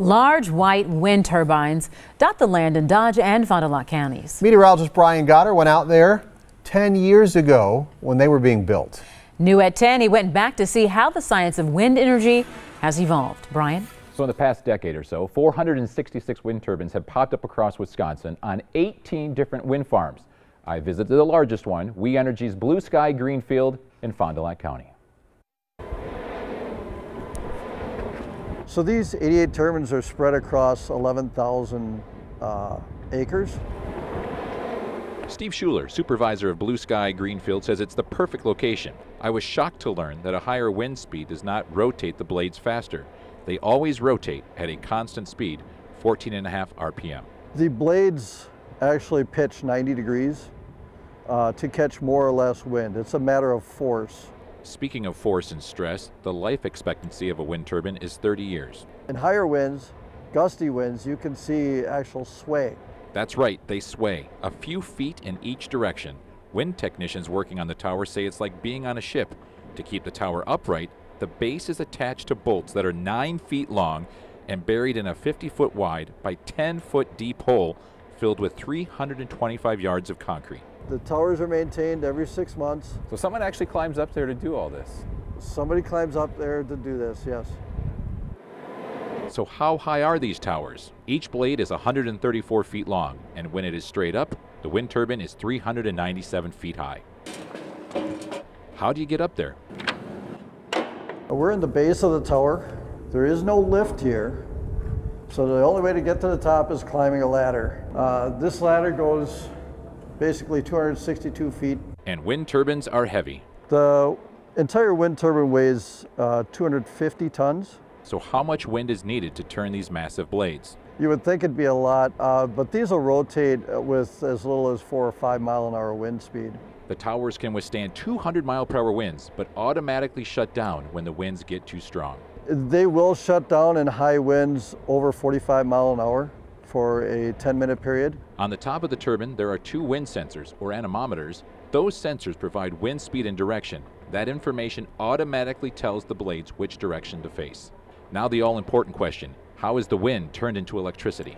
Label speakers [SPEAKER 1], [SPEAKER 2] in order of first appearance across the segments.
[SPEAKER 1] Large white wind turbines dot the land in Dodge and Fond du Lac counties.
[SPEAKER 2] Meteorologist Brian Goddard went out there 10 years ago when they were being built.
[SPEAKER 1] New at 10, he went back to see how the science of wind energy has evolved. Brian?
[SPEAKER 3] So in the past decade or so, 466 wind turbines have popped up across Wisconsin on 18 different wind farms. I visited the largest one, We Energy's Blue Sky Greenfield in Fond du Lac County.
[SPEAKER 4] So these 88 turbines are spread across 11,000 acres.
[SPEAKER 3] Steve Schuler, supervisor of Blue Sky Greenfield, says it's the perfect location. I was shocked to learn that a higher wind speed does not rotate the blades faster. They always rotate at a constant speed, 14.5 RPM.
[SPEAKER 4] The blades actually pitch 90 degrees to catch more or less wind. It's a matter of force.
[SPEAKER 3] Speaking of force and stress, the life expectancy of a wind turbine is 30 years.
[SPEAKER 4] In higher winds, gusty winds, you can see actual sway.
[SPEAKER 3] That's right, they sway, a few feet in each direction. Wind technicians working on the tower say it's like being on a ship. To keep the tower upright, the base is attached to bolts that are 9 feet long and buried in a 50-foot wide by 10-foot deep hole filled with 325 yards of concrete.
[SPEAKER 4] The towers are maintained every 6 months.
[SPEAKER 3] So someone actually climbs up there to do all this?
[SPEAKER 4] Somebody climbs up there to do this, yes.
[SPEAKER 3] So how high are these towers? Each blade is 134 feet long, and when it is straight up, the wind turbine is 397 feet high. How do you get up there?
[SPEAKER 4] We're in the base of the tower. There is no lift here, so the only way to get to the top is climbing a ladder. This ladder goes basically 262 feet.
[SPEAKER 3] And wind turbines are heavy.
[SPEAKER 4] The entire wind turbine weighs 250 tons.
[SPEAKER 3] So how much wind is needed to turn these massive blades?
[SPEAKER 4] You would think it'd be a lot, but these will rotate with as little as 4 or 5 mile-an-hour wind speed.
[SPEAKER 3] The towers can withstand 200-mile-per-hour winds, but automatically shut down when the winds get too strong.
[SPEAKER 4] They will shut down in high winds over 45 mile an hour for a 10-minute period.
[SPEAKER 3] On the top of the turbine, there are 2 wind sensors, or anemometers. Those sensors provide wind speed and direction. That information automatically tells the blades which direction to face. Now the all-important question, how is the wind turned into electricity?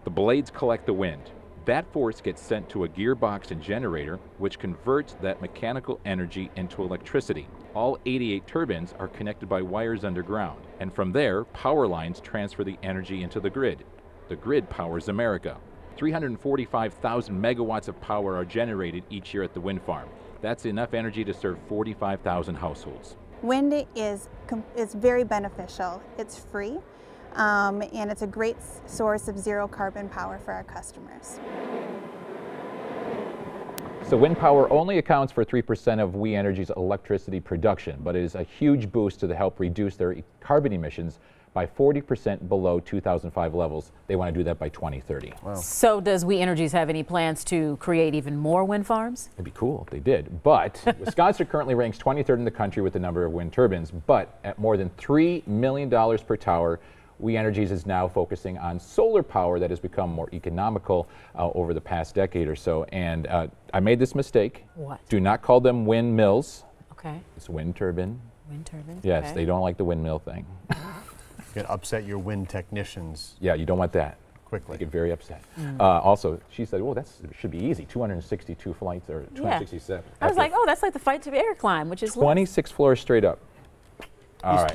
[SPEAKER 3] The blades collect the wind. That force gets sent to a gearbox and generator, which converts that mechanical energy into electricity. All 88 turbines are connected by wires underground, and from there, power lines transfer the energy into the grid. The grid powers America. 345,000 megawatts of power are generated each year at the wind farm. That's enough energy to serve 45,000 households.
[SPEAKER 5] Wind is very beneficial. It's free, and it's a great source of zero carbon power for our customers.
[SPEAKER 3] So wind power only accounts for 3% of We Energy's electricity production, but it is a huge boost to help reduce their carbon emissions by 40% below 2005 levels. They want to do that by 2030.
[SPEAKER 2] Wow.
[SPEAKER 1] So does We Energies have any plans to create even more wind farms?
[SPEAKER 3] It'd be cool if they did, but Wisconsin currently ranks 23rd in the country with the number of wind turbines, but at more than $3 million per tower, We Energies is now focusing on solar power that has become more economical over the past decade or so. And I made this mistake.
[SPEAKER 1] What?
[SPEAKER 3] Do not call them windmills.
[SPEAKER 1] Okay.
[SPEAKER 3] It's wind turbine.
[SPEAKER 1] Wind turbines?
[SPEAKER 3] Yes,
[SPEAKER 1] okay.
[SPEAKER 3] they don't like the windmill thing.
[SPEAKER 2] You can upset your wind technicians.
[SPEAKER 3] Yeah, you don't want that.
[SPEAKER 2] Quickly.
[SPEAKER 3] They get very upset. Also, she said, well, that should be easy. 262 flights, or 267.
[SPEAKER 1] I was like, oh, that's like the fight to air climb, which is
[SPEAKER 3] 26 floors straight up. All right.